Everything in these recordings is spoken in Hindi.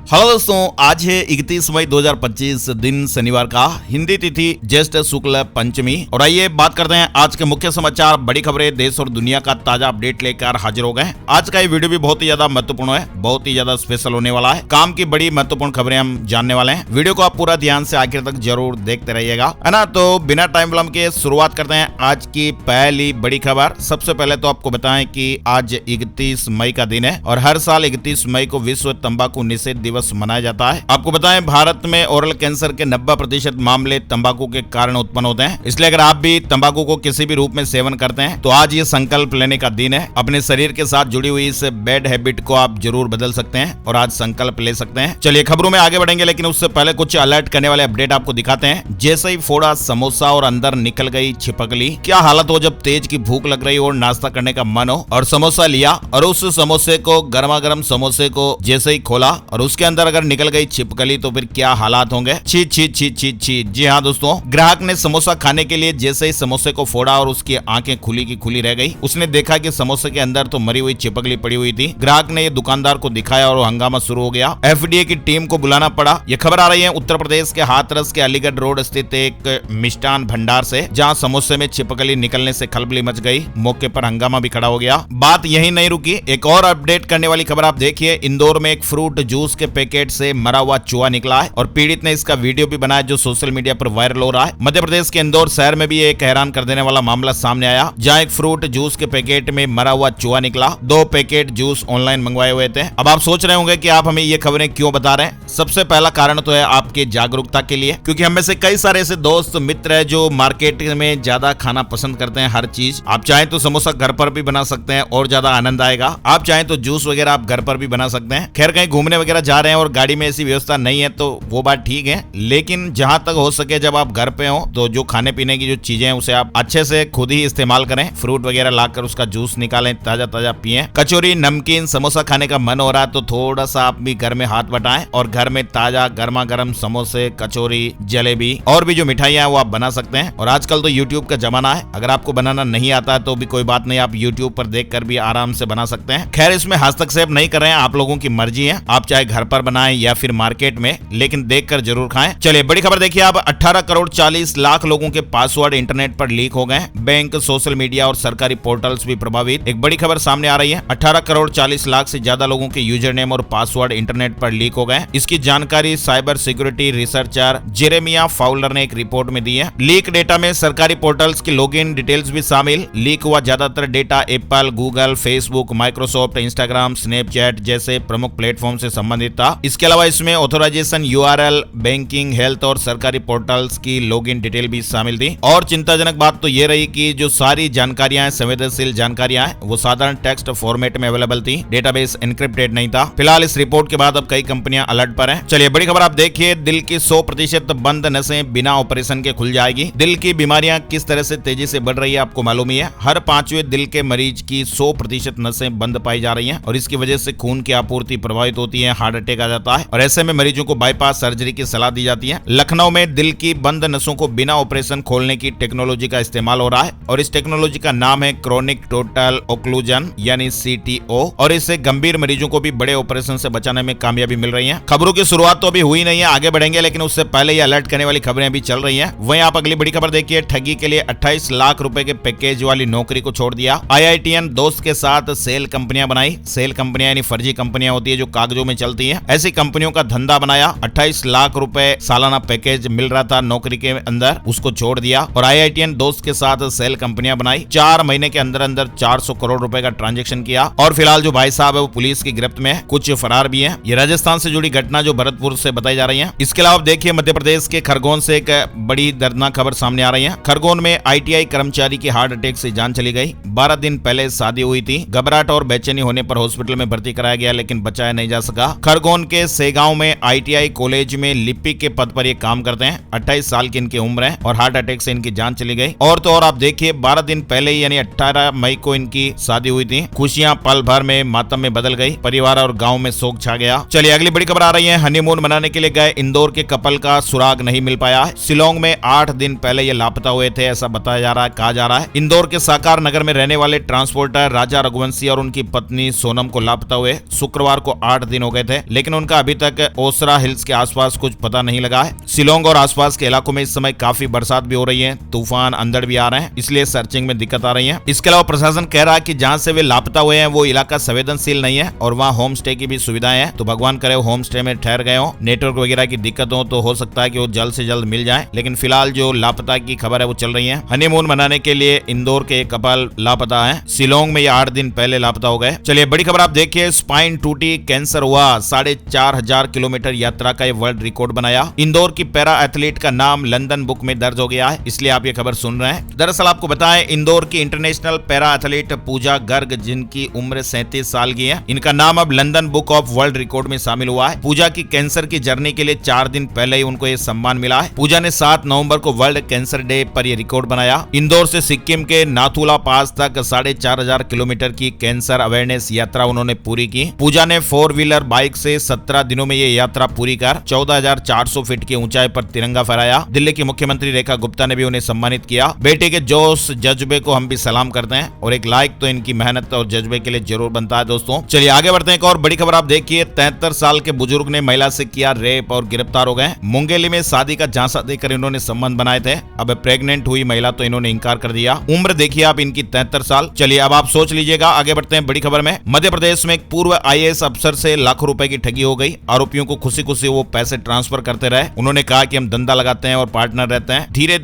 हेलो दोस्तों, आज है 31 मई 2025 दिन शनिवार का, हिंदी तिथि ज्येष्ठ शुक्ल पंचमी। और आइए बात करते हैं आज के मुख्य समाचार, बड़ी खबरें, देश और दुनिया का ताजा अपडेट लेकर हाजिर हो गए। आज का ये वीडियो भी बहुत ही ज्यादा महत्वपूर्ण है, बहुत ही ज्यादा स्पेशल होने वाला है। काम की बड़ी महत्वपूर्ण खबरें हम जानने वाले हैं। वीडियो को आप पूरा ध्यान से आखिर तक जरूर देखते रहिएगा, है ना। तो बिना टाइम विलंब के शुरुआत करते हैं आज की पहली बड़ी खबर। सबसे पहले तो आपको बताएं कि आज 31 मई का दिन है और हर साल 31 मई को विश्व तंबाकू निषेध दिवस मनाया जाता है। आपको बताएं, भारत में ओरल कैंसर के 90% मामले तंबाकू के कारण उत्पन्न होते हैं। इसलिए अगर आप भी तंबाकू को किसी भी रूप में सेवन करते हैं तो आज ये संकल्प लेने का दिन है। अपने शरीर के साथ जुड़ी हुई इस बैड हैबिट को आप जरूर बदल सकते हैं और आज संकल्प ले सकते हैं। चलिए खबरों में आगे बढ़ेंगे, लेकिन उससे पहले कुछ अलर्ट करने वाले अपडेट आपको दिखाते हैं। जैसे ही फोड़ा समोसा और अंदर निकल गई छिपकली। क्या हालत हो जब तेज की भूख लग रही हो और नाश्ता करने का मन हो और समोसा लिया और उस समोसे को, गर्मा गर्म समोसे को जैसे ही खोला और उसके अंदर अगर निकल गई छिपकली तो फिर क्या हालात होंगे। छी छी छी छी छी। जी हाँ दोस्तों, ग्राहक ने समोसा खाने के लिए जैसे ही समोसे को फोड़ा और उसकी आंखें खुली की खुली रह गई। उसने देखा कि समोसे के अंदर तो मरी हुई छिपकली पड़ी हुई थी। ग्राहक ने ये दुकानदार को दिखाया और हंगामा शुरू हो गया। एफडीए की टीम को बुलाना पड़ा। यह खबर आ रही है उत्तर प्रदेश के हाथरस के अलीगढ़ रोड स्थित एक मिष्ठान भंडार से, जहां समोसे में छिपकली निकलने से खलबली मच गई। मौके पर हंगामा भी खड़ा हो गया। बात यही नहीं रुकी, एक और अपडेट करने वाली खबर आप देखिए। इंदौर में एक फ्रूट जूस के पैकेट से मरा हुआ चूहा निकला है और पीड़ित ने इसका वीडियो भी बनाया जो सोशल मीडिया पर वायरल हो रहा है। मध्य प्रदेश के इंदौर शहर में भी एक हैरान कर देने वाला मामला सामने आया, जहां एक फ्रूट जूस के पैकेट में मरा हुआ चूहा निकला। 2 पैकेट जूस ऑनलाइन मंगवाए हुए थे। अब आप सोच रहे होंगे कि आप हमें ये खबरें क्यों बता रहे हैं। सबसे पहला कारण तो है आपके जागरूकता के लिए, क्योंकि हम में से कई सारे ऐसे दोस्त मित्र है जो मार्केट में ज्यादा खाना पसंद करते हैं। हर चीज आप चाहें तो समोसा घर पर भी बना सकते हैं और ज्यादा आनंद आएगा। आप चाहें तो जूस वगैरह आप घर पर भी बना सकते हैं। खैर कहीं घूमने वगैरह जा रहे हैं और गाड़ी में ऐसी व्यवस्था नहीं है तो वो बात ठीक है, लेकिन जहां तक हो सके जब आप घर पे हो तो जो खाने पीने की जो चीजें हैं उसे आप अच्छे से खुद ही इस्तेमाल करें। फ्रूट वगैरह लाकर उसका जूस निकालें, ताजा ताजा पिएं। कचौरी, नमकीन, समोसा खाने का मन हो रहा है तो थोड़ा सा आप भी घर में हाथ बटाएं और घर में ताजा गर्मा गर्म समोसे, कचौरी, जलेबी और भी जो मिठाइयां हैं वो आप बना सकते हैं। और आजकल तो यूट्यूब का जमाना है, अगर आपको बनाना नहीं आता है तो भी कोई बात नहीं, आप यूट्यूब पर देखकर भी आराम से बना सकते हैं। खैर इसमें हस्तक्षेप नहीं कर रहे हैं, आप लोगों की मर्जी है, आप चाहे घर पर बनाएं या फिर मार्केट में, लेकिन देखकर जरूर खाएं। चलिए बड़ी खबर देखिए, अब 18 करोड़ 40 लाख लोगों के पासवर्ड इंटरनेट पर लीक हो गए। बैंक, सोशल मीडिया और सरकारी पोर्टल्स भी प्रभावित। एक बड़ी खबर सामने आ रही है, 18 करोड़ 40 लाख से ज्यादा लोगों के यूजर नेम और पासवर्ड इंटरनेट पर लीक हो गए। इसकी जानकारी cyber security researcher Jeremiah Fowler ने एक रिपोर्ट में दी है। लीक डेटा में सरकारी पोर्टल्स की लॉगिन डिटेल्स भी शामिल। लीक हुआ ज्यादातर data Apple, Google, Facebook, Microsoft, Instagram, Snapchat जैसे प्रमुख प्लेटफॉर्म से संबंधित था। इसके अलावा इसमें ऑथराइजेशन यूआरएल, बैंकिंग, हेल्थ और सरकारी पोर्टल्स की लॉगिन डिटेल भी शामिल थी। और चिंताजनक बात तो ये रही कि जो सारी जानकारियां, संवेदनशील जानकारियां हैं, वो साधारण टेक्स्ट फॉर्मेट में अवेलेबल थी। डेटाबेस एन्क्रिप्टेड नहीं था। फिलहाल इस रिपोर्ट के बाद अब कई कंपनियां अलर्ट पर हैं। चलिए बड़ी खबर आप देखिए, दिल की 100% बंद नसें बिना ऑपरेशन के खुल जाएगी। दिल की बीमारियां किस तरह से तेजी से बढ़ रही है आपको मालूम ही है। हर 5वें दिल के मरीज की 100% नसें बंद पाई जा रही हैं और इसकी वजह से खून की आपूर्ति प्रभावित होती है, हार्ट अटैक आ जाता है और ऐसे में मरीजों को बाईपास सर्जरी की सलाह दी जाती है। लखनऊ में दिल की बंद नसों को बिना ऑपरेशन खोलने की टेक्नोलॉजी का इस्तेमाल हो रहा है और इस टेक्नोलॉजी का नाम है क्रोनिक टोटल ओक्लूजन यानी CTO और इससे गंभीर मरीजों को भी बड़े ऑपरेशन से बचाने में कामयाबी मिल रही है। खबरों की शुरुआत तो अभी हुई नहीं है, आगे बढ़ेंगे, लेकिन उससे पहले ये अलर्ट करने वाली खबरें भी चल रही हैं। वहीं आप अगली बड़ी खबर देखिए, ठगी के लिए 28 लाख रुपए के पैकेज वाली नौकरी को छोड़ दिया। IITian दोस्त के साथ सेल कंपनियां बनाई। सेल कंपनियां यानी फर्जी कंपनियां होती है जो कागजों में चलती है। ऐसी कंपनियों का धंधा बनाया। 28 लाख रुपए सालाना पैकेज मिल रहा था नौकरी के अंदर, उसको छोड़ दिया और IITian दोस्त के साथ सेल कंपनियां बनाई। 4 महीने के अंदर अंदर 400 करोड़ रुपए का ट्रांजैक्शन किया और फिलहाल जो भाई साहब है वो पुलिस की गिरफ्त में है, कुछ फरार भी है। ये राजस्थान से जुड़ी घटना जो भरतपुर से बताई जा रही है। इसके अलावा देखिए मध्य प्रदेश के खरगोन से एक बड़ी दर्दनाक खबर सामने आ रही है। खरगोन में ITI कर्मचारी की हार्ट अटैक से जान चली गई। 12 दिन पहले शादी हुई थी। घबराहट और बेचैनी होने पर हॉस्पिटल में भर्ती कराया गया लेकिन बचाया नहीं जा सका। खरगोन के सेगांव में ITI कॉलेज में लिपिक के पद पर ये काम करते हैं। 28 साल की इनकी उम्र है और हार्ट अटैक से इनकी जान चली गई। और तो और आप देखिए 12 दिन पहले ही यानी 18 मई को इनकी शादी हुई थी। खुशियां पल भर में मातम में बदल गई। परिवार और गांव में शोक छा गया। चलिए अगली बड़ी खबर आ रही है, हनीमून मनाने के लिए गए इंदौर के कपल का सुराग नहीं मिल पाया है। शिलोंग में 8 दिन पहले ये लापता हुए थे, ऐसा बताया जा रहा है, कहा जा रहा है। इंदौर के साकार नगर में रहने वाले ट्रांसपोर्टर राजा रघुवंशी और उनकी पत्नी सोनम को लापता हुए शुक्रवार को 8 दिन हो गए थे। लेकिन उनका अभी तक ओसरा हिल्स के आसपास कुछ पता नहीं लगा है। शिलोंग और आसपास के इलाकों में इस समय काफी बरसात भी हो रही है, तूफान अंधड़ भी आ रहे हैं, इसलिए सर्चिंग में दिक्कत आ रही है। इसके अलावा प्रशासन कह रहा है कि जहां से वे लापता हुए हैं वो इलाका संवेदनशील नहीं है और वहाँ होम स्टे की भी सुविधाएं हैं, तो भगवान करे होम स्टे में ठहर गए हो, नेटवर्क वगैरह की दिक्कत हो तो हो सकता है कि वो जल्द से जल्द मिल जाए। लेकिन फिलहाल जो लापता की खबर है वो चल रही है। हनीमून मनाने के लिए इंदौर के एक कपल लापता है। शिलोंग में ये 8 दिन पहले लापता हो गए। चलिए बड़ी खबर आप देखिए, स्पाइन टूटी, कैंसर हुआ, 4,500 किलोमीटर यात्रा का ये वर्ल्ड रिकॉर्ड बनाया। इंदौर की पैरा एथलीट का नाम लंदन बुक में दर्ज हो गया है, इसलिए आप ये खबर सुन रहे हैं। दरअसल आपको बताएं, इंदौर की इंटरनेशनल पैरा एथलीट पूजा गर्ग, जिनकी उम्र 37 साल की है, इनका नाम अब London book of world record में शामिल हुआ है। पूजा की कैंसर की जर्नी के लिए 4 दिन पहले ही उनको ये सम्मान मिला है। पूजा ने 7 नवंबर को वर्ल्ड कैंसर डे पर यह रिकॉर्ड बनाया। इंदौर से सिक्किम के नाथुला पास तक 4,500 किलोमीटर की कैंसर अवेयरनेस यात्रा उन्होंने पूरी की। पूजा ने 4 व्हीलर बाइक से 17 दिनों में ये यात्रा पूरी कर 14,400 फीट की ऊंचाई पर तिरंगा फहराया। दिल्ली की मुख्यमंत्री रेखा गुप्ता ने भी उन्हें सम्मानित किया। बेटे के जोश जज्बे को हम भी सलाम करते हैं और एक लाइक तो इनकी मेहनत और जज्बे के लिए जरूर बनता है। दोस्तों चलिए आगे बढ़ते हैं। एक और बड़ी खबर आप देखिए, 73 साल के बुजुर्ग ने महिला से किया रेप और गिरफ्तार हो गए। मुंगेली में शादी का झांसा देकर इन्होंने संबंध बनाए थे। अब प्रेग्नेंट हुई महिला तो इन्होंने इनकार कर दिया। उम्र देखिए आप इनकी 73 साल। चलिए अब आप सोच लीजिएगा। आगे बढ़ते हैं बड़ी खबर में। मध्य प्रदेश में एक पूर्व IAS अफसर से लाखों रुपए की ठगी हो गई। आरोपियों को खुशी खुशी वो पैसे ट्रांसफर करते रहे। उन्होंने कहा कि हम धंधा लगाते हैं और पार्टनर रहते हैं। धीरे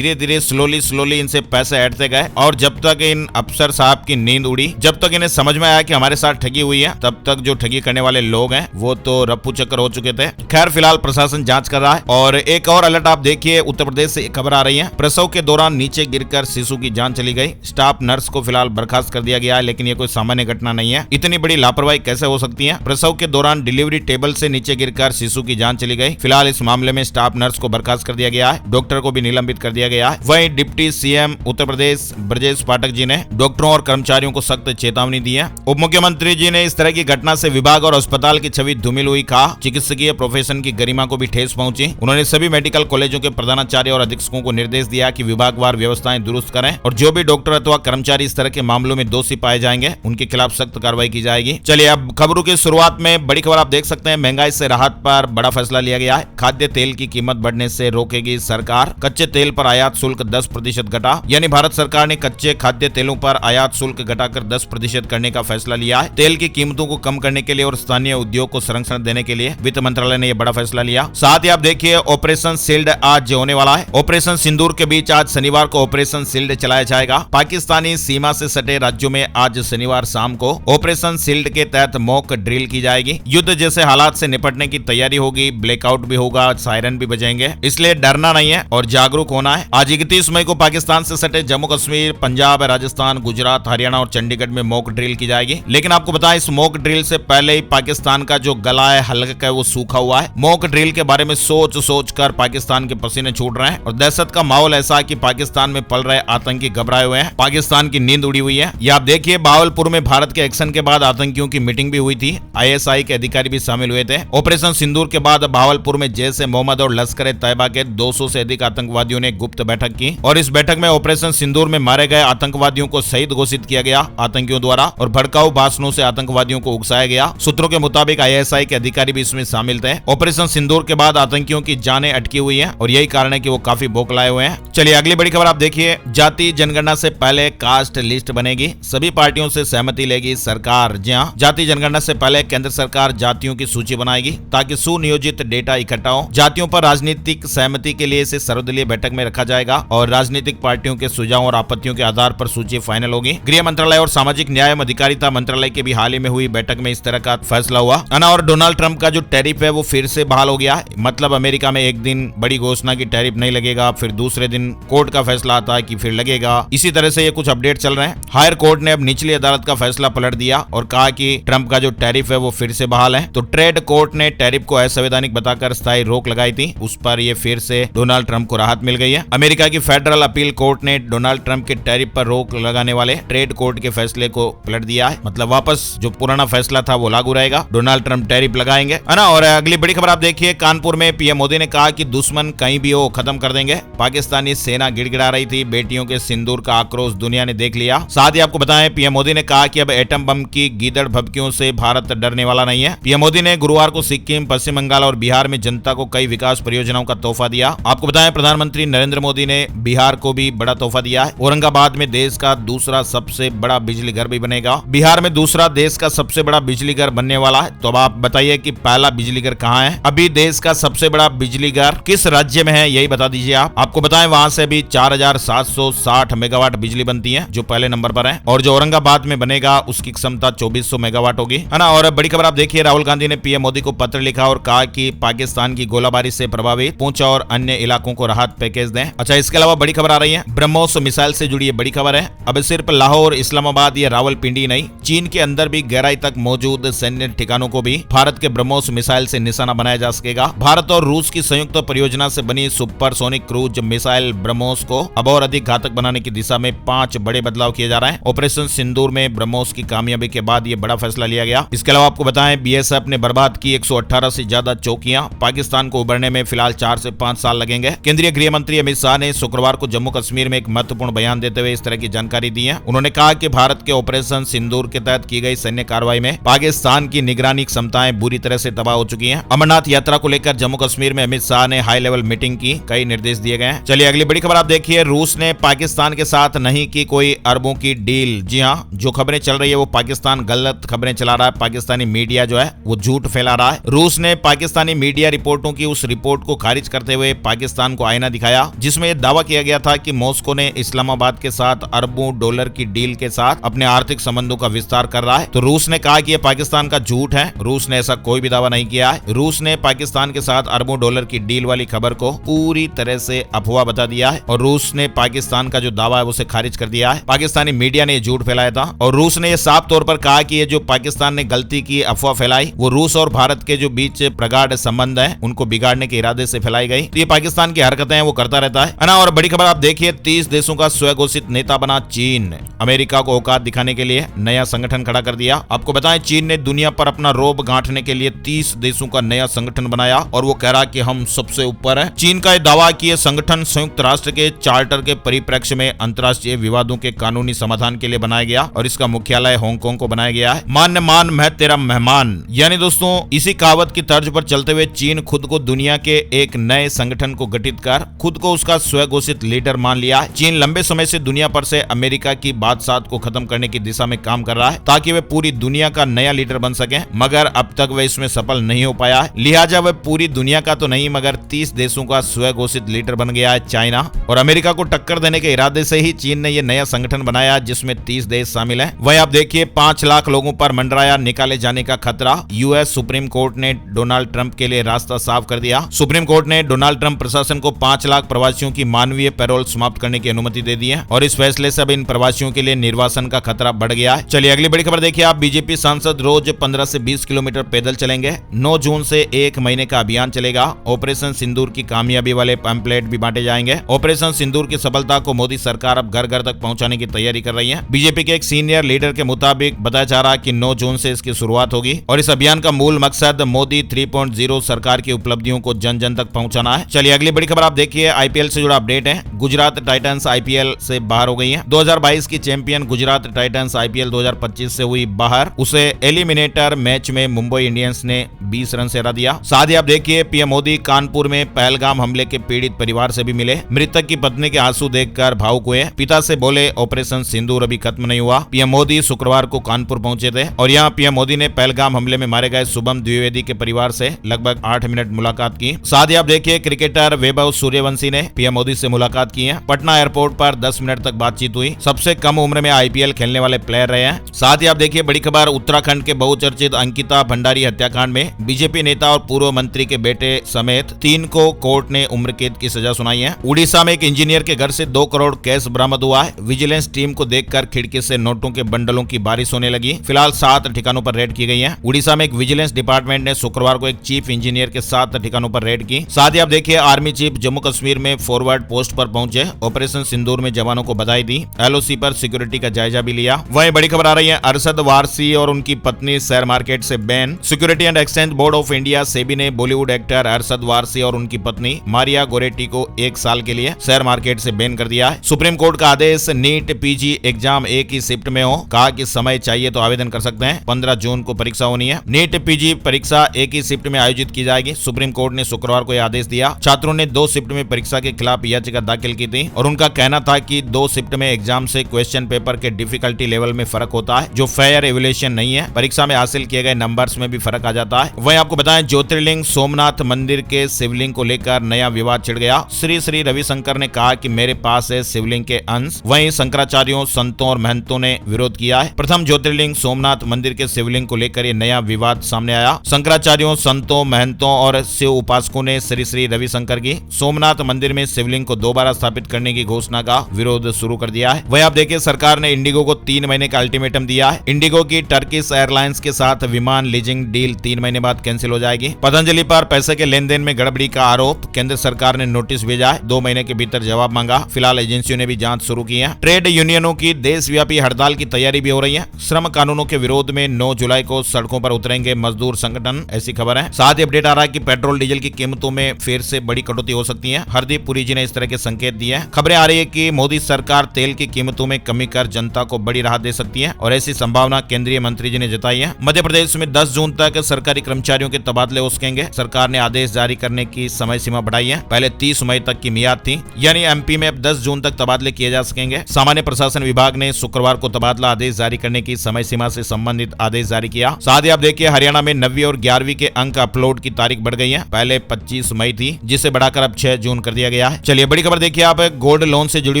धीरे स्लोली इनसे पैसे ऐंठते गए और जब तक इन अफसर साहब की नींद उड़ी, जब तक इन्हें समझ में आया कि हमारे साथ ठगी हुई है, तब तक जो ठगी करने वाले लोग हैं वो तो रप्पू चक्कर हो चुके थे। खैर फिलहाल प्रशासन जांच कर रहा है। और एक और अलर्ट आप देखिए, उत्तर प्रदेश से खबर आ रही है। प्रसव के दौरान नीचे गिरकर शिशु की जान चली गई। स्टाफ नर्स को फिलहाल बर्खास्त कर दिया गया है, लेकिन ये कोई सामान्य घटना नहीं है। इतनी बड़ी लापरवाही कैसे हो सकती है? प्रसव के दौरान डिलीवरी टेबल से नीचे गिरकर शिशु की जान चली गई। फिलहाल इस मामले में स्टाफ नर्स को बर्खास्त कर दिया गया है, डॉक्टर को भी निलंबित कर दिया गया है। वहीं डिप्टी CM उत्तर प्रदेश ब्रजेश पाठक जी ने डॉक्टरों और कर्मचारियों को सख्त चेतावनी दी है। उप मुख्यमंत्री जी ने इस तरह की घटना से विभाग और अस्पताल की छवि धूमिल हुई। कहा चिकित्सकीय प्रोफेशन की गरिमा को भी ठेस पहुंची। उन्होंने सभी मेडिकल कॉलेजों के प्रधानाचार्य और अधीक्षकों को निर्देश दिया कि विभागवार व्यवस्थाएं दुरुस्त करें और जो भी डॉक्टर अथवा कर्मचारी इस तरह के मामलों में दोषी पाए जाएंगे उनके खिलाफ सख्त कार्रवाई की जाएगी। चलिए अब खबरों की शुरुआत में बड़ी खबर आप देख सकते हैं, महंगाई से राहत पर बड़ा फैसला लिया गया है। खाद्य तेल की कीमत बढ़ने से रोकेगी सरकार। कच्चे तेल पर आयात शुल्क 10% घटा, यानी भारत सरकार ने कच्चे खाद्य तेलों पर आयात शुल्क घटाकर 10% करने का फैसला लिया है। तेल की कीमतों को कम करने के लिए और स्थानीय उद्योग को संरक्षण देने के लिए वित्त मंत्रालय ने यह बड़ा फैसला लिया। साथ ही आप देखिए ऑपरेशन शील्ड आज होने वाला है। ऑपरेशन सिंदूर के बीच आज शनिवार को ऑपरेशन शील्ड चलाया जाएगा। पाकिस्तानी सीमा से सटे राज्यों में आज शनिवार शाम को ऑपरेशन शील्ड के तहत मॉक ड्रिल की जाएगी। युद्ध जैसे हालात से निपटने की तैयारी होगी, ब्लैकआउट भी होगा, सायरन भी बजेंगे, इसलिए डरना नहीं है और जागरूक होना है। आज 31 मई को पाकिस्तान से सटे जम्मू कश्मीर, पंजाब, राजस्थान, गुजरात, हरियाणा और चंडीगढ़ में मॉक ड्रिल की जाएगी। लेकिन आपको बताएं इस मॉक ड्रिल से पहले ही पाकिस्तान का जो गला है हल्का है वो सूखा हुआ है। मॉक ड्रिल के बारे में सोच कर पाकिस्तान के पसीने छूट रहे हैं और दहशत का माहौल ऐसा है कि पाकिस्तान में पल रहे आतंकी घबराए हुए हैं। पाकिस्तान की नींद उड़ी हुई है। ये आप देखिए भावलपुर में भारत के एक्शन के बाद आतंकियों की मीटिंग भी हुई थी। ISI के अधिकारी भी शामिल हुए थे। ऑपरेशन सिंदूर के बाद भावलपुर में जैश-ए-मोहम्मद और लश्कर-ए-तैयबा के 200 से अधिक आतंकवादियों ने गुप्त बैठक की और इस बैठक में ऑपरेशन सिंदूर में मारे गए आतंकवादियों को शहीद घोषित किया गया आतंकियों द्वारा और भड़काऊ भाषणों से आतंकवादियों को उकसाया गया। सूत्रों के मुताबिक ISI के अधिकारी भी इसमें शामिल थे। ऑपरेशन सिंदूर के बाद आतंकियों की जानें अटकी हुई हैं और यही कारण है कि वो काफी बौखलाए हुए हैं। चलिए अगली बड़ी खबर आप देखिए, जाति जनगणना से पहले कास्ट लिस्ट बनेगी, सभी पार्टियों से सहमति लेगी सरकार। जी हां, जाति जनगणना से पहले केंद्र सरकार जातियों की सूची बनाएगी ताकि सुनियोजित डेटा इकट्ठा हो। जातियों पर राजनीतिक सहमति के लिए इसे सर्वदलीय बैठक में रखा जाएगा और राजनीतिक पार्टियों के सुझाव और आपत्तियों के आधार पर सूची फाइनल होगी। गृह मंत्रालय और सामाजिक न्याय एवं अधिकारिता मंत्रालय के भी हाल ही में हुई बैठक में इस तरह का फैसला हुआ। और डोनाल्ड ट्रंप का जो टैरिफ है वो फिर से बहाल हो गया है। मतलब अमेरिका में एक दिन बड़ी घोषणा की टैरिफ नहीं लगेगा, फिर दूसरे दिन कोर्ट का फैसला आता है कि फिर लगेगा। इसी तरह से ये कुछ अपडेट चल रहे हैं। हायर कोर्ट ने अब निचली अदालत का फैसला पलट दिया और कहा कि ट्रंप का जो टैरिफ है वो फिर से बहाल है। तो ट्रेड कोर्ट ने टैरिफ को असंवैधानिक बताकर स्थायी रोक लगाई थी, उस पर ये फिर से डोनाल्ड ट्रंप को राहत मिल गई है। अमेरिका की फेडरल अपील कोर्ट ने डोनाल्ड ट्रंप के टैरिफ पर रोक लगाने वाले ट्रेड कोर्ट के फैसले को पलट दिया है। मतलब वापस जो पुराना फैसला था वो लागू रहेगा, डोनाल्ड ट्रंप टैरिफ लगाएंगे, है ना। और अगली बड़ी खबर आप देखिए, कानपुर में पीएम मोदी ने कहा कि दुश्मन कहीं भी हो खत्म कर देंगे। पाकिस्तानी सेना गिड़गिड़ा रही थी, बेटियों के सिंदूर का आक्रोश दुनिया ने देख लिया। साथ ही आपको बताएं पीएम मोदी ने कहा कि अब एटम बम की गीदड़ भभकियों से भारत डरने वाला नहीं है। पीएम मोदी ने गुरुवार को सिक्किम, पश्चिम बंगाल और बिहार में जनता को कई विकास परियोजनाओं का तोहफा दिया। आपको बताएं, प्रधानमंत्री नरेंद्र मोदी ने बिहार को भी बड़ा तोहफा दिया है। औरंगाबाद में देश का दूसरा सबसे बड़ा बिजली घर भी बनेगा। बिहार में दूसरा देश का सबसे बड़ा बिजली घर बनने वाला है। तो अब आप बताइए कि पहला बिजली घर कहाँ है? अभी देश का सबसे बड़ा बिजली घर किस राज्य में है, यही बता दीजिए आप। आपको बताएं, वहां से भी 4760 मेगावाट बिजली बनती है, जो पहले नंबर पर है। और जो औरंगाबाद में बनेगा उसकी क्षमता 2400 मेगावाट होगी, है ना। और बड़ी खबर आप देखिए, राहुल गांधी ने पीएम मोदी को पत्र लिखा और कहा कि पाकिस्तान की गोलाबारी से प्रभावित पुंछ और अन्य इलाकों को राहत पैकेज दें। अच्छा, इसके अलावा बड़ी खबर आ रही है, ब्रह्मोस मिसाइल से जुड़ी बड़ी खबर है। अब सिर्फ लाहौर, इस्लामाबाद या रावलपिंडी नहीं, चीन के अंदर भी गहराई तक मौजूद सैन्य ठिकानों को भी भारत के ब्रह्मोस मिसाइल से निशाना बनाया जा सकेगा। भारत और रूस की संयुक्त परियोजना से बनी सुपरसोनिक क्रूज मिसाइल ब्रह्मोस को अब और अधिक घातक बनाने की दिशा में 5 बड़े बदलाव किए जा रहे हैं। ऑपरेशन सिंदूर में ब्रह्मोस की कामयाबी के बाद ये बड़ा फैसला लिया गया। इसके अलावा आपको बताएं, बीएसएफ ने बर्बाद की 118 से ज्यादा चौकियां। पाकिस्तान को उबरने में फिलहाल 4 से 5 साल लगेंगे। केंद्रीय गृह मंत्री अमित शाह ने शुक्रवार को जम्मू कश्मीर में एक महत्वपूर्ण बयान देते हुए इस तरह की जानकारी दी है। उन्होंने कहा कि भारत के ऑपरेशन सिंदूर के तहत की गई सैन्य कार्रवाई में पाकिस्तान की निगरानी क्षमताएं बुरी तरह से तबाह हो चुकी हैं। अमरनाथ यात्रा को लेकर जम्मू कश्मीर में अमित शाह ने हाई लेवल मीटिंग की, कई निर्देश दिए गए हैं। चलिए अगली बड़ी खबर आप देखिए, रूस ने पाकिस्तान के साथ नहीं की कोई अरबों की डील। जी हाँ, जो खबरें चल रही है वो पाकिस्तान गलत खबरें चला रहा है। पाकिस्तानी मीडिया जो है वो झूठ फैला रहा है। रूस ने पाकिस्तानी मीडिया रिपोर्टों की उस रिपोर्ट को खारिज करते हुए पाकिस्तान को आईना दिखाया, जिसमें यह दावा किया गया था कि मॉस्को ने इस्लामाबाद के साथ अरबों डॉलर की डील के साथ अपने आर्थिक संबंधों का विस्तार कर रहा है। तो रूस ने कहा कि यह पाकिस्तान का झूठ है। रूस ने ऐसा कोई भी दावा नहीं किया है। रूस ने पाकिस्तान के साथ अरबों डॉलर की डील वाली खबर को पूरी तरह से अफवाह बता दिया है और रूस ने पाकिस्तान का जो दावा है उसे खारिज कर दिया है। पाकिस्तानी मीडिया ने झूठ फैलाया था और रूस ने यह साफ तौर पर कहा कि ये जो पाकिस्तान ने गलती की, अफवाह फैलाई, वो रूस और भारत के जो बीच प्रगाढ़ संबंध है उनको बिगाड़ने के इरादे से फैलाई गई। तो ये पाकिस्तान की हरकतें हैं वो करता रहता है ना। और बड़ी खबर आप देखिए, 30 देशों का स्वघोषित नेता बना चीन। अमेरिका को औकात दिखाने के लिए नया संगठन खड़ा कर दिया। आपको बताएं, चीन ने दुनिया पर अपना रोब गांठने के लिए 30 देशों का नया संगठन बनाया और वो कह रहा कि हम सबसे ऊपर है। चीन का यह दावा कि यह संगठन संयुक्त राष्ट्र के चार्टर के परिप्रेक्ष्य में अंतर्राष्ट्रीय विवादों के कानूनी समाधान के लिए बनाया गया और इसका मुख्यालय हांगकांग को बनाया गया है। मान मान मैं तेरा मेहमान, यानी दोस्तों इसी कहावत की तर्ज पर चलते हुए चीन खुद को दुनिया के एक नए संगठन को गठित कर खुद को उसका स्वघोषित लीडर मान लिया है। चीन लंबे समय से दुनिया पर से अमेरिका की बादशाहत को खत्म करने की दिशा में काम कर रहा है ताकि वे पूरी दुनिया का नया लीडर बन सके, मगर अब तक वह इसमें सफल नहीं हो पाया है। लिहाजा वह पूरी दुनिया का तो नहीं मगर 30 देशों का स्वघोषित लीडर बन गया है चाइना। और अमेरिका को टक्कर देने के इरादे से ही चीन ने यह नया संगठन बनाया जिसमें 30 देश शामिल हैं। वहीं आप देखिए, 5 लाख लोगों पर मंडराया निकाले जाने का खतरा। यूएस सुप्रीम कोर्ट ने डोनाल्ड ट्रंप के लिए रास्ता साफ कर दिया। सुप्रीम कोर्ट ने डोनाल्ड ट्रंप प्रशासन को 5 लाख प्रवासियों की मानवीय पैरोल समाप्त करने की अनुमति दे दी है और इस फैसले से अब इन प्रवासियों के लिए निर्वासन का खतरा बढ़ गया है। चलिए अगली बड़ी खबर देखिए आप, बीजेपी सांसद रोज 15 से 20 किलोमीटर पैदल चलेंगे। 9 जून से 1 महीने का अभियान चलेगा। ऑपरेशन सिंदूर की कामयाबी वाले पैम्पलेट भी बांटे जाएंगे। ऑपरेशन सिंदूर की सफलता को मोदी सरकार अब घर घर तक पहुंचाने की तैयारी कर रही है। बीजेपी के एक सीनियर लीडर के मुताबिक बताया जा रहा है कि 9 जून से इसकी शुरुआत होगी और इस अभियान का मूल मकसद मोदी 3.0 सरकार की उपलब्धियों को जन जन तक पहुंचाना है। चलिए अगली बड़ी खबर आप देखिए, आईपीएल से जुड़ा अपडेट है। गुजरात टाइटंस आईपीएल से बाहर हो गई है। 2022 की चैंपियन गुजरात टाइटंस आईपीएल 2025 से हुई बाहर। उसे एलिमिनेटर मैच में मुंबई इंडियंस ने 20 रन से हरा दिया। साथ ही आप देखिए, पीएम मोदी कानपुर में पहलगाम हमले के पीड़ित परिवार से भी मिले। मृतक की पत्नी के आंसू देखकर भावुक हुए। पिता से बोले ऑपरेशन सिंदूर अभी खत्म नहीं हुआ। पीएम मोदी शुक्रवार को कानपुर पहुंचे थे और यहाँ पीएम मोदी ने पहलगाम हमले में मारे गए शुभम द्विवेदी के परिवार से लगभग 8 मिनट मुलाकात की। साथ ही आप देखिए, क्रिकेटर वैभव सूर्यवंशी ने पीएम मोदी से मुलाकात की है। पटना एयरपोर्ट पर 10 मिनट तक बातचीत हुई। सबसे कम उम्र में आईपीएल खेलने वाले प्लेयर रहे हैं। साथ ही आप देखिए बड़ी खबर, उत्तराखंड के बहुचर्चित अंकिता भंडारी हत्याकांड में बीजेपी नेता और पूर्व मंत्री के बेटे समेत 3 को कोर्ट ने उम्र कैद की सजा सुनाई है। उड़ीसा में एक इंजीनियर के घर से 2 करोड़ कैश बरामद हुआ है। विजिलेंस टीम को देखकर खिड़की से नोटों के बंडलों की बारिश होने लगी। फिलहाल 7 ठिकानों पर रेड की गई है। उड़ीसा में एक विजिलेंस डिपार्टमेंट ने शुक्रवार को एक चीफ इंजीनियर के 7 ठिकानों पर रेड की। साथ ही आप देखिए, आर्मी चीफ जम्मू कश्मीर में फॉरवर्ड पोस्ट पर पहुंचे। ऑपरेशन सिंदूर में जवानों को बधाई दी। एलओसी पर सिक्योरिटी का जायजा भी लिया। वहीं बड़ी खबर आ रही है, अरशद वारसी और उनकी पत्नी शेयर मार्केट से ban. Security and exchange board of India SEBI ने बॉलीवुड एक्टर अरशद वारसी और उनकी पत्नी मारिया गोरेटी को 1 साल के लिए शेयर मार्केट से बैन कर दिया है। सुप्रीम कोर्ट का आदेश, नीट पीजी एग्जाम एक ही शिफ्ट में हो। कहा कि समय चाहिए तो आवेदन कर सकते हैं। 15 जून को परीक्षा होनी है। है। नीट पीजी परीक्षा एक ही शिफ्ट में आयोजित की जाएगी। सुप्रीम कोर्ट ने शुक्रवार को यह आदेश दिया। छात्रों ने 2 शिफ्ट में परीक्षा के खिलाफ याचिका दाखिल की थी और उनका कहना था कि 2 शिफ्ट में एग्जाम से क्वेश्चन पेपर के डिफिकल्टी लेवल में फर्क होता है, जो फेयर एवेल्यूएशन नहीं है। परीक्षा में हासिल किए गए नंबर्स में भी फर्क आ जाता है। वहीं आपको बताएं, ज्योतिर्लिंग सोमनाथ मंदिर के शिवलिंग को लेकर नया विवाद छिड़ गया। श्री रविशंकर ने कहा कि मेरे पास है शिवलिंग के अंश। वहीं शंकराचार्यों, संतों और महंतों ने विरोध किया है। प्रथम ज्योतिर्लिंग सोमनाथ मंदिर के शिवलिंग को लेकर ये नया विवाद सामने आया। शंकराचार्यों, संतों, महंतों और शिव उपासकों ने श्री रविशंकर की सोमनाथ मंदिर में शिवलिंग को दोबारा स्थापित करने की घोषणा का विरोध शुरू कर दिया है। वहीं आप देखिए, सरकार ने इंडिगो को 3 महीने का अल्टीमेटम दिया है। इंडिगो की टर्किश एयरलाइंस के साथ विमान लीजिंग डील 3 महीने बाद कैंसिल हो जाएगी। पतंजलि पर पैसे के लेन देन में गड़बड़ी का आरोप, केंद्र सरकार ने नोटिस भेजा है। 2 महीने के भीतर जवाब मांगा। फिलहाल एजेंसियों ने भी जांच शुरू की है। ट्रेड यूनियनों की देशव्यापी हड़ताल की तैयारी भी हो रही है। श्रम कानूनों के विरोध में 9 जुलाई को सड़कों पर उतरेंगे मजदूर संगठन, ऐसी खबर है। साथ ही अपडेट आ रहा है कि पेट्रोल डीजल की कीमतों में फिर से बड़ी कटौती हो सकती है। हरदीप पुरी जी ने इस तरह के संकेत दिए हैं। खबरें आ रही है कि मोदी सरकार तेल की कीमतों में कमी कर जनता को बड़ी राहत दे सकती है और ऐसी संभावना केंद्रीय मंत्री जी ने जताई है। मध्य प्रदेश में 10 जून तक सरकारी कर्मचारियों के तबादले हो सकेंगे। सरकार ने आदेश जारी करने की समय सीमा बढ़ाई है। पहले 30 मई तक की मियाद थी, यानी एमपी में अब 10 जून तक तबादले किए जा सकेंगे। सामान्य प्रशासन विभाग ने शुक्रवार को तबादला आदेश जारी करने की समय सीमा से संबंधित आदेश जारी किया। साथ ही आप देखिए, हरियाणा में 9वीं और 11वीं के अंक अपलोड की तारीख बढ़ गई है। पहले 25 मई थी, जिसे बढ़ाकर अब 6 जून कर दिया गया है। चलिए बड़ी खबर देखिए आप, गोल्ड लोन से जुड़ी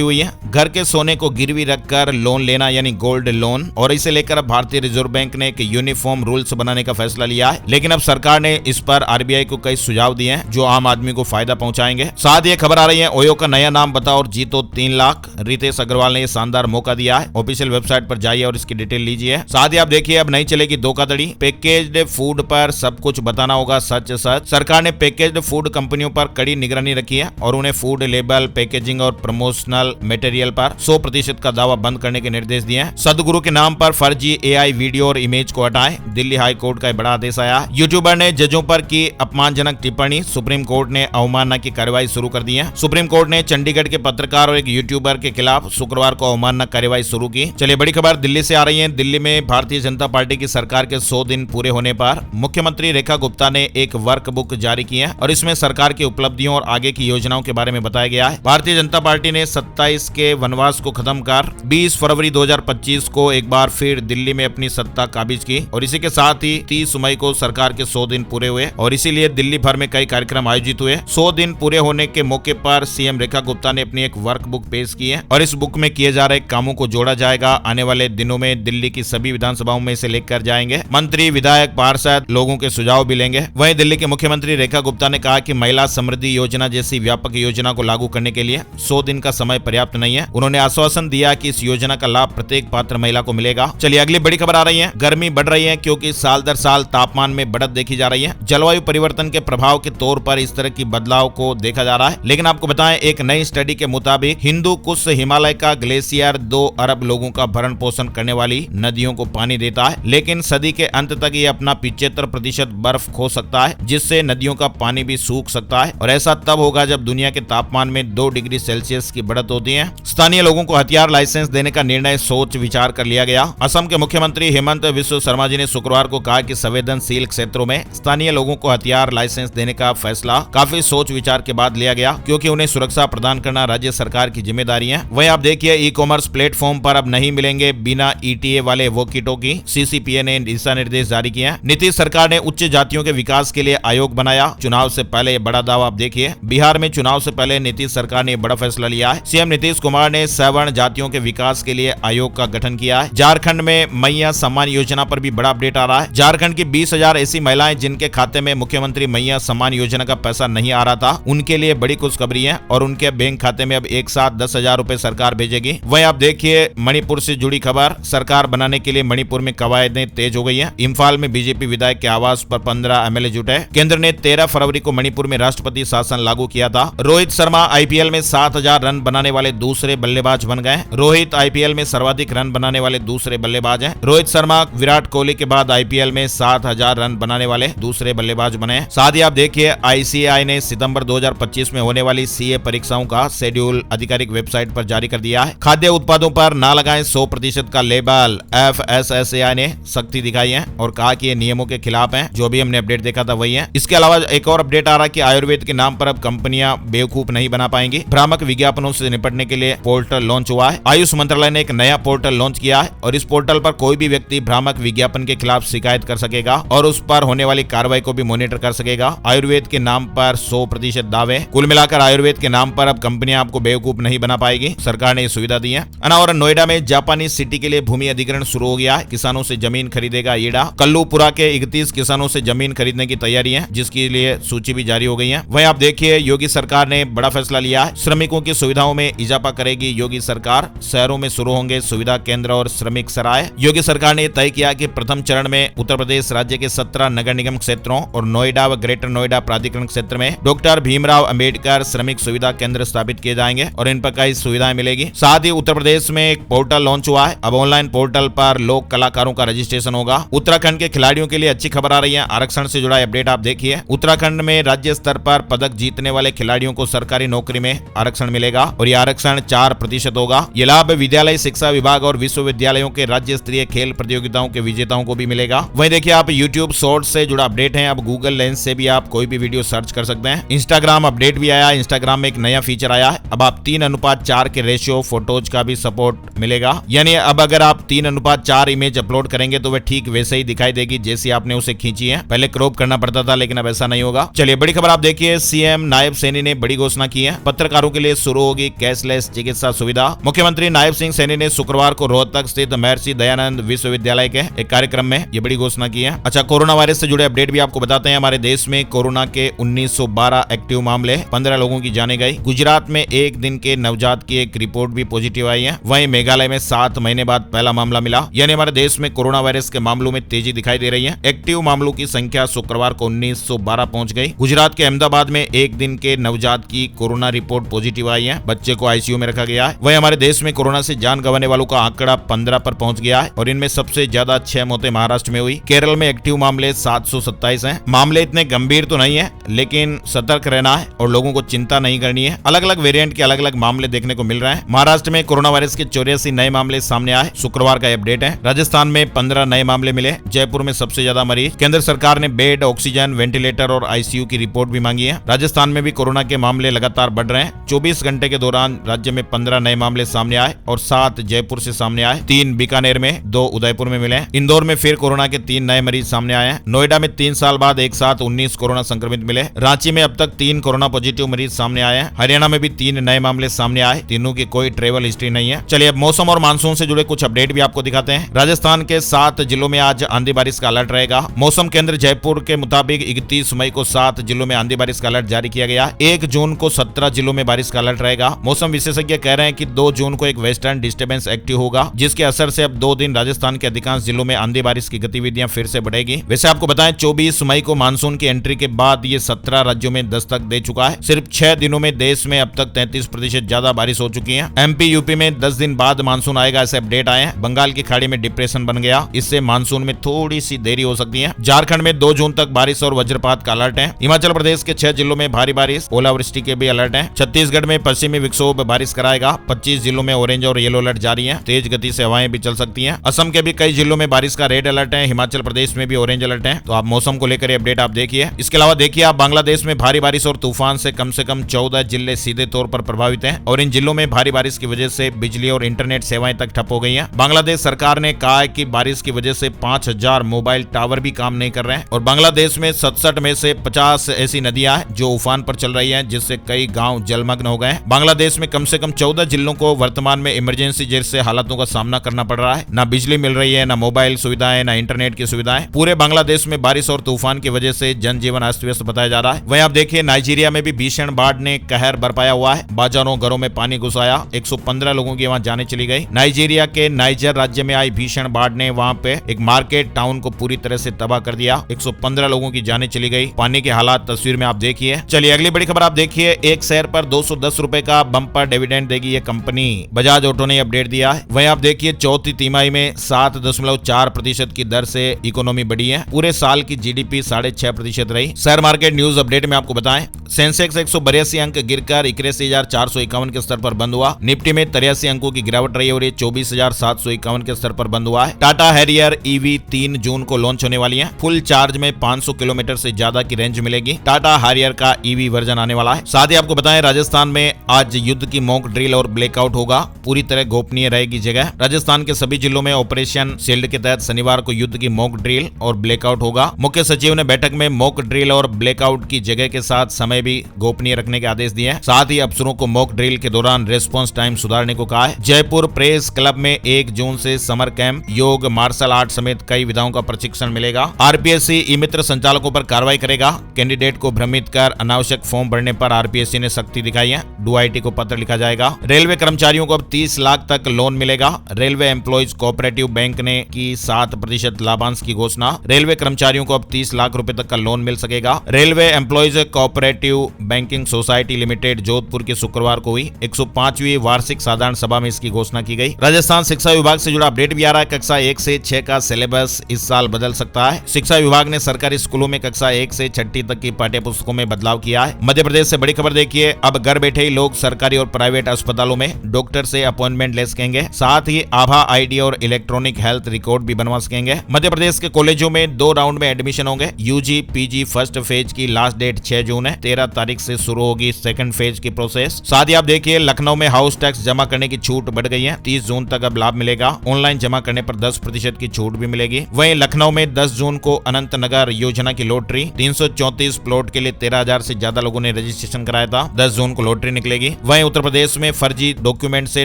हुई है। घर के सोने को गिरवी रखकर लोन लेना यानी गोल्ड लोन, और इसे लेकर अब भारतीय रिजर्व बैंक ने एक यूनिफॉर्म रूल्स बनाने का फैसला लिया है। लेकिन अब सरकार ने इस पर आरबीआई को कई सुझाव दिए हैं जो आम आदमी को फायदा पहुंचाएंगे। साथ ही खबर आ रही है, ओयो का नया नाम बताओ और जीतो 3 लाख। रितेश अग्रवाल ने यह शानदार मौका दिया है। ऑफिशियल वेबसाइट पर जाइए और इसकी डिटेल लीजिए। साथ ही आप देखिए, अब नहीं चलेगी धोखाधड़ी। पैकेज्ड फूड पर सब कुछ बताना होगा सच सच। सरकार ने पैकेज्ड फूड कंपनियों पर कड़ी निगरानी रखी है और उन्हें फूड लेबल, पैकेजिंग और प्रमोशनल मटेरियल पर 100% का दावा बंद करने के निर्देश दिए हैं। सदगुरु के नाम पर फर्जी एआई वीडियो और इमेज को हटाएं। दिल्ली हाई कोर्ट का बड़ा आदेश आया। यूट्यूबर ने जजों पर की अपमानजनक टिप्पणी, सुप्रीम कोर्ट ने अवमानना की कार्रवाई शुरू कर दी है। सुप्रीम कोर्ट ने चंडीगढ़ के पत्रकार और एक यूट्यूबर के खिलाफ शुक्रवार को अवमानना कार्रवाई शुरू की। चलिए बड़ी खबर दिल्ली से आ रही है। दिल्ली में भारतीय जनता पार्टी की सरकार के 100 दिन पूरे होने पर मुख्यमंत्री रेखा गुप्ता ने एक वर्कबुक जारी की है और इसमें सरकार की उपलब्धियों और आगे की योजनाओं के बारे में बताया गया है। भारतीय जनता पार्टी ने 27 के वनवास को खत्म कर 20 फरवरी 2025 को एक बार फिर दिल्ली में अपनी सत्ता काबिज की और इसी के साथ ही 30 मई को सरकार के 100 दिन पूरे हुए और इसीलिए दिल्ली भर में कई कार्यक्रम आयोजित हुए। 100 दिन पूरे होने के मौके पर सीएम रेखा गुप्ता ने अपनी एक वर्कबुक पेश की है और इस बुक में किए जा रहे कामों को जोड़ा जाएगा। आने वाले दिनों में दिल्ली की सभी विधानसभाओं में इसे लेकर जाएंगे। मंत्री, विधायक, पार्षद लोगों के सुझाव भी लेंगे। वहीं दिल्ली के मुख्यमंत्री रेखा गुप्ता ने कहा कि महिला समृद्धि योजना जैसी व्यापक योजना को लागू करने के लिए 100 दिन का समय पर्याप्त नहीं है। उन्होंने आश्वासन दिया कि इस योजना का लाभ प्रत्येक पात्र महिला को मिलेगा। चलिए अगली बड़ी खबर आ रही है। गर्मी बढ़ रही है क्योंकि साल दर साल तापमान में बढ़त देखी जा रही है। जलवायु परिवर्तन के प्रभाव के तौर पर इस तरह की बदलाव को देखा जा रहा है। लेकिन आपको बताएं, एक नई स्टडी के मुताबिक हिंदू कुश हिमालय का ग्लेशियर 2 अरब लोगों का भरण पोषण करने वाली नदियों को पानी देता है, लेकिन सदी के अंत तक ये अपना 75% बर्फ खो सकता है, जिससे नदियों का पानी भी सूख सकता है और ऐसा तब होगा जब दुनिया के तापमान में 2 डिग्री सेल्सियस की बढ़त होती है। स्थानीय लोगों को हथियार लाइसेंस देने का निर्णय सोच विचार कर लिया गया। असम के मुख्यमंत्री हेमंत बिस्वा शर्मा जी ने शुक्रवार को कहा कि संवेदनशील क्षेत्रों में स्थानीय लोगों को हथियार लाइसेंस देने का फैसला काफी सोच विचार के बाद लिया गया, क्योंकि उन्हें सुरक्षा प्रदान करना राज्य सरकार की जिम्मेदारी है। वहीं आप देखिए, ई कॉमर्स प्लेटफॉर्म पर अब नहीं मिलेंगे बिना ईटीए वाले वोकिटो की। सीसीपीए ने दिशा निर्देश जारी किए हैं। नीतीश सरकार ने उच्च जातियों के विकास के लिए आयोग बनाया। चुनाव से पहले बड़ा दावा आप देखिए, बिहार में चुनाव से पहले नीतीश सरकार ने बड़ा फैसला लिया है। सीएम नीतीश कुमार ने सवर्ण जातियों के विकास के लिए आयोग का गठन किया है। झारखंड में मैया सम्मान योजना पर भी बड़ा अपडेट आ रहा है। झारखंड की 20,000 ऐसी महिलाएं जिनके खाते में मुख्यमंत्री मैया सम्मान योजना का पैसा नहीं आ रहा था, उनके लिए बड़ी खुशखबरी है और उनके बैंक खाते में अब एक साथ 10,000 रुपए सरकार भेजेगी। वहीं आप देखिए, मणिपुर से जुड़ी खबर, सरकार बनाने के लिए मणिपुर में कवायदें तेज हो गई है। इम्फाल में बीजेपी विधायक के आवास पर 15 एमएलए जुटे। केंद्र ने 13 फरवरी को मणिपुर में राष्ट्रपति शासन लागू किया था। रोहित शर्मा आईपीएल में 7,000 रन बनाने वाले दूसरे बल्लेबाज बन गए। रोहित आईपीएल में सर्वाधिक रन बनाने वाले दूसरे बल्लेबाज हैं। रोहित शर्मा विराट कोहली के बाद आईपीएल में 7,000 रन बनाने वाले दूसरे बल्लेबाज बने। साथ ही आप देखिए, आईसीएआई ने सितंबर 2025 में होने वाली सीए परीक्षाओं का शेड्यूल आधिकारिक वेबसाइट पर जारी कर दिया है। खाद्य उत्पादों पर ना लगाएं 100% का लेबल, एफएसएसएआई ने सख्ती दिखाई है और कहा कि ये नियमों के खिलाफ हैं। जो भी हमने अपडेट देखा था वही है। इसके अलावा एक और अपडेट आ रहा है कि आयुर्वेद के नाम पर अब कंपनियां बेवकूफ नहीं बना पाएंगी। भ्रामक विज्ञापनों से निपटने के लिए पोर्टल लॉन्च हुआ है। आयुष मंत्रालय ने एक नया पोर्टल लॉन्च किया है और इस पोर्टल पर कोई भी व्यक्ति भ्रामक विज्ञापन के खिलाफ शिकायत कर सकेगा और उस पर होने वाली कार्रवाई को भी मॉनिटर कर सकेगा। आयुर्वेद के नाम पर 100% दावे। कुल मिलाकर आयुर्वेद के नाम पर अब कंपनियां आपको बेवकूफ नहीं बना पाएगी। सरकार ने ये सुविधा दी है। और नोएडा में जापानी सिटी के लिए भूमि अधिग्रहण शुरू हो गया है। किसानों से जमीन खरीदेगा येडा। कल्लूपुरा के 31 किसानों से जमीन खरीदने की तैयारी है, जिसके लिए सूची भी जारी हो गई है। वहीं आप देखिए योगी सरकार ने बड़ा फैसला लिया है। श्रमिकों की सुविधाओं में इजाफा करेगी योगी सरकार। शहरों में शुरू होंगे सुविधा केंद्र और श्रमिक सराय। योगी सरकार ने तय किया कि प्रथम चरण में उत्तर प्रदेश राज्य के 17 नगर निगम क्षेत्रों और नोएडा व ग्रेटर नोएडा प्राधिकरण क्षेत्र में डॉक्टर भीमराव अंबेडकर श्रमिक सुविधा केंद्र स्थापित किए जाएंगे और इन पर कई सुविधाएं मिलेगी। साथ ही उत्तर प्रदेश में एक पोर्टल लॉन्च हुआ है। अब ऑनलाइन पोर्टल पर लोक कलाकारों का रजिस्ट्रेशन होगा। उत्तराखंड के खिलाड़ियों के लिए अच्छी खबर आ रही है। आरक्षण से जुड़ा अपडेट आप देखिए। उत्तराखंड में राज्य स्तर पर पदक जीतने वाले खिलाड़ियों को सरकारी नौकरी में आरक्षण मिलेगा और यह आरक्षण 4% होगा। यह लाभ विद्यालय शिक्षा विभाग और विश्वविद्यालयों के राज्य स्तरीय खेल प्रतियोगिताओं के विजेताओं को भी मिलेगा। वहीं देखिए आप YouTube शॉर्ट्स से जुड़ा अपडेट है। अब गूगल लेंस से भी आप कोई भी वीडियो सर्च कर सकते हैं। इंस्टाग्राम अपडेट भी आया। इंस्टाग्राम में एक नया फीचर आया है। अब आप 3:4 के रेशियो फोटोज का भी सपोर्ट मिलेगा। यानी अब अगर आप 3:4 इमेज अपलोड करेंगे तो वह ठीक वैसे ही दिखाई देगी जैसी आपने उसे खींची है। पहले क्रॉप करना पड़ता था, लेकिन अब ऐसा नहीं होगा। चलिए बड़ी खबर आप देखिए। सीएम नायब सैनी ने बड़ी घोषणा की है। पत्रकारों के लिए शुरू होगी कैशलेस चिकित्सा सुविधा। मुख्यमंत्री नायब सिंह सैनी ने शुक्रवार को रोहतक स्थित महर्षि दयानंद विश्वविद्यालय के एक कार्यक्रम में ये बड़ी घोषणा की है। अच्छा, कोरोना वायरस से जुड़े अपडेट भी आपको बताते हैं। हमारे देश में कोरोना के 1912 एक्टिव मामले, 15 लोगों की जाने गई। गुजरात में एक दिन के नवजात की एक रिपोर्ट भी पॉजिटिव आई है। वहीं मेघालय में 7 महीने बाद पहला मामला मिला। यानी हमारे देश में कोरोना वायरस के मामलों में तेजी दिखाई दे रही है। एक्टिव मामलों की संख्या शुक्रवार को 1912 पहुंच गई। गुजरात के अहमदाबाद में एक दिन के नवजात की कोरोना रिपोर्ट पॉजिटिव आई है। बच्चे को आईसीयू में रखा गया है। वहीं हमारे देश में कोरोना से जान गंवाने वालों का आंकड़ा 15 पर पहुंच गया है और इनमें सबसे ज्यादा 6 मौतें महाराष्ट्र में हुई। केरल में एक्टिव मामले 727 हैं। मामले इतने गंभीर तो नहीं है, लेकिन सतर्क रहना है और लोगों को चिंता नहीं करनी है। अलग अलग वेरिएंट के अलग अलग मामले देखने को मिल रहे हैं। महाराष्ट्र में कोरोना वायरस के 84 नए मामले सामने आए। शुक्रवार का अपडेट है। राजस्थान में 15 नए मामले मिले। जयपुर में सबसे ज्यादा मरीज। केंद्र सरकार ने बेड, ऑक्सीजन, वेंटिलेटर और आईसीयू की रिपोर्ट भी मांगी है। राजस्थान में भी कोरोना के मामले लगातार बढ़ रहे हैं। 24 घंटे के दौरान राज्य में 15 नए मामले सामने आए और 7 जयपुर से सामने आए। 3 बीकानेर में, 2 उदयपुर में मिले। इंदौर में फिर कोरोना के 3 नए मरीज सामने आए हैं। नोएडा में 3 साल बाद एक साथ 19 कोरोना संक्रमित मिले। रांची में अब तक 3 कोरोना पॉजिटिव मरीज सामने आए हैं। हरियाणा में भी 3 नए मामले सामने आए। तीनों की कोई ट्रेवल हिस्ट्री नहीं है। चलिए अब मौसम और मानसून से जुड़े कुछ अपडेट भी आपको दिखाते हैं। राजस्थान के 7 जिलों में आज आंधी बारिश का अलर्ट रहेगा। मौसम केंद्र जयपुर के मुताबिक 31 मई को 7 जिलों में आंधी बारिश का अलर्ट जारी किया गया। 1 जून को 17 जिलों में बारिश का अलर्ट रहेगा। मौसम विशेषज्ञ कह रहे हैं कि 2 जून को एक वेस्टर्न डिस्टर्बेंस एक्टिव होगा, जिसके असर से अब 2 दिन राजस्थान के अधिकांश जिलों में आंधी बारिश की गतिविधियां फिर से बढ़ेगी। वैसे आपको बताएं 24 मई को मानसून की एंट्री के बाद ये 17 राज्यों में दस्तक दे चुका है। सिर्फ 6 दिनों में देश में अब तक 33% ज्यादा बारिश हो चुकी है। एमपी यूपी में 10 दिन बाद मानसून आएगा, ऐसे अपडेट आए हैं। बंगाल की खाड़ी में डिप्रेशन बन गया, इससे मानसून में थोड़ी सी देरी हो सकती है। झारखंड में 2 जून तक बारिश और वज्रपात का अलर्ट है। हिमाचल प्रदेश के 6 जिलों में भारी बारिश, ओलावृष्टि के भी अलर्ट है। छत्तीसगढ़ में पश्चिमी विक्षोभ बारिश कराएगा। 25 जिलों में ऑरेंज और येलो अलर्ट जारी है। तेज गति से हवाएं भी चल सकती हैं। असम के भी कई जिलों में बारिश का रेड अलर्ट है। हिमाचल प्रदेश में भी ऑरेंज अलर्ट है। तो आप मौसम को लेकर अपडेट आप देखिए। इसके अलावा देखिए आप बांग्लादेश में भारी बारिश और तूफान से कम 14 जिले सीधे तौर पर प्रभावित हैं और इन जिलों में भारी बारिश की वजह से बिजली और इंटरनेट सेवाएं तक ठप हो गई हैं। बांग्लादेश सरकार ने कहा है कि बारिश की वजह से 5000 मोबाइल टावर भी काम नहीं कर रहे हैं और बांग्लादेश में 67 में से 50 ऐसी नदियां हैं जो उफान पर चल रही हैं, जिससे कई गांव जलमग्न हो गए। बांग्लादेश में कम से कम 14 जिलों को वर्तमान में इमरजेंसी जैसे हालातों का सामना करना पड़ रहा है। ना बिजली मिल रही है, ना मोबाइल सुविधाएं, ना इंटरनेट की सुविधाएं। पूरे बांग्लादेश में बारिश और तूफान की वजह से जनजीवन अस्त व्यस्त बताया जा रहा है। वहीं आप देखिए नाइजीरिया में भी भीषण बाढ़ ने कहर बरपाया हुआ है। बाजारों, घरों में पानी घुस आया। 115 लोगों की वहां जाने चली गई। नाइजीरिया के नाइजर राज्य में आई भीषण बाढ़ ने वहां पे एक मार्केट टाउन को पूरी तरह से तबाह कर दिया। 115 लोगों की जाने चली गई। पानी के हालात तस्वीर में आप देखिए। चलिए अगली बड़ी खबर आप देखिए। एक शेयर पर 210 रुपए का बम्पर डिविडेंड देगी ये कंपनी। बजाज ऑटो ने अपडेट दिया है। वहीं आप देखिए चौथी तिमाही में 7.4% की दर से इकोनॉमी बढ़ी है। पूरे साल की जीडीपी 6.5% रही। शेयर मार्केट न्यूज अपडेट में आपको बताएं सेंसेक्स 182 अंक गिरकर 81,451 के स्तर पर बंद हुआ। निफ्टी में 83 अंकों की गिरावट रही और ये 24,751 के स्तर पर बंद हुआ है। टाटा हैरियर ईवी 3 जून को लॉन्च होने वाली है। फुल चार्ज में 500 किलोमीटर से ज्यादा की रेंज मिलेगी। टाटा हारियर का ईवी वर्जन आने वाला है। साथ ही आपको बताएं, राजस्थान में आज युद्ध की मॉक ड्रिल और ब्लैकआउट होगा। पूरी तरह गोपनीय रहेगी जगह। राजस्थान के सभी जिलों में ऑपरेशन शील्ड के तहत शनिवार को युद्ध की मॉक ड्रिल और ब्लैकआउट होगा। मुख्य सचिव ने बैठक में मॉक ड्रिल और ब्लैकआउट की जगह के साथ समय भी गोपनीय रखने के आदेश दिए हैं। साथ ही अफसरों को मॉक ड्रिल के दौरान रेस्पॉन्स टाइम सुधारने को कहा है। जयपुर प्रेस क्लब में 1 जून से समर कैंप, योग, मार्शल आर्ट समेत कई विधाओं का प्रशिक्षण मिलेगा। आरपीएससी ई मित्र संचालकों पर कार्रवाई करेगा। कैंडिडेट को भ्रमित कर अनावश्यक फॉर्म भरने पर आरपीएससी ने सख्ती दिखाई है। डीआईटी को पत्र लिखा जाएगा। रेलवे कर्मचारियों को अब 30 लाख तक लोन मिलेगा। रेलवे एम्प्लॉइज कोऑपरेटिव बैंक ने की 7% लाभांश की घोषणा। रेलवे कर्मचारियों को अब 30 लाख रुपए तक का लोन मिल सकेगा। Railway employees cooperative banking society limited Jodhpur के शुक्रवार को हुई 105वीं वार्षिक साधारण सभा में इसकी घोषणा की गई। राजस्थान शिक्षा विभाग से जुड़ा अपडेट भी आ रहा है। कक्षा 1 से 6 का सिलेबस इस साल बदल सकता है। शिक्षा विभाग ने सरकारी स्कूलों में कक्षा 1 से 6ठी तक की पाठ्य पुस्तकों में बदलाव किया है। मध्य प्रदेश से बड़ी खबर देखिए, अब घर बैठे ही लोग सरकारी और प्राइवेट अस्पतालों में डॉक्टर से अपॉइंटमेंट ले सकेंगे। साथ ही आभा आईडी और इलेक्ट्रॉनिक हेल्थ रिकॉर्ड भी बनवा सकेंगे। मध्य प्रदेश के कॉलेजों में 2 राउंड में एडमिशन होंगे। यूजी पीजी फर्स्ट फेज की लास्ट डेट 6 जून है। 13 तारीख से शुरू होगी सेकंड फेज की प्रोसेस। साथ ही आप देखिए, लखनऊ में हाउस टैक्स जमा करने की छूट बढ़ गई है। 30 जून तक अब लाभ मिलेगा। ऑनलाइन जमा करने पर 10% की छूट भी मिलेगी। वहीं लखनऊ में 10 जून को अनंत नगर योजना की लॉटरी, 334 प्लॉट के लिए 13,000 से ज्यादा लोगों ने रजिस्ट्रेशन कराया था। 10 जून को लॉटरी निकलेगी। वहीं उत्तर प्रदेश में फर्जी डॉक्यूमेंट से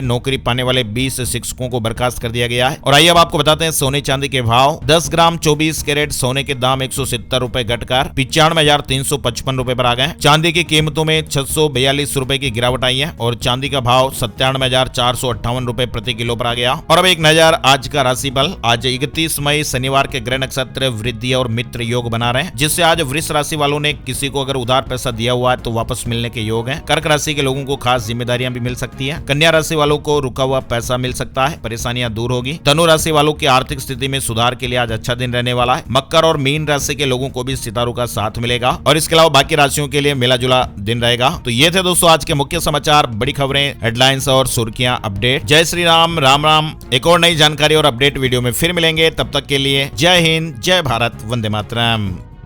नौकरी पाने वाले 20 शिक्षकों को बर्खास्त कर दिया गया है। और आइए अब आपको बताते हैं सोने चांदी के भाव। 10 ग्राम 24 कैरेट सोने के दाम 170 रुपए घटकर 95,355 रुपए पर आ गए। चांदी की कीमतों में 642 रुपए की गिरावट आई है और चांदी का भाव 97,458 रुपए प्रति किलो पर आ गया। और अब एक नजर आज का राशिफल। आज 31 मई शनिवार के ग्रह नक्षत्र वृद्धि और मित्र योग बना रहे हैं, जिससे आज वृष राशि वालों ने किसी को अगर उधार पैसा दिया हुआ है तो वापस मिलने के योग हैं। कर्क राशि के लोगों को खास जिम्मेदारियां भी मिल सकती है। कन्या राशि वालों को रुका हुआ पैसा मिल सकता है, परेशानियां दूर होगी। धनु राशि वालों की आर्थिक स्थिति में सुधार के लिए आज अच्छा दिन रहने वाला है। मकर और मीन राशि के लोगों को भी सितारों का साथ मिलेगा और इसके अलावा बाकी राशियों के लिए मिला जुला दिन रहेगा। तो ये थे दोस्तों आज के मुख्य समाचार, बड़ी खबरें, हेडलाइंस और सुर्खियां, अपडेट। जय श्री राम, राम राम। एक और नई जानकारी और अपडेट वीडियो में फिर मिलेंगे। तब तक के लिए जय हिंद, जय भारत, वंदे मातरम।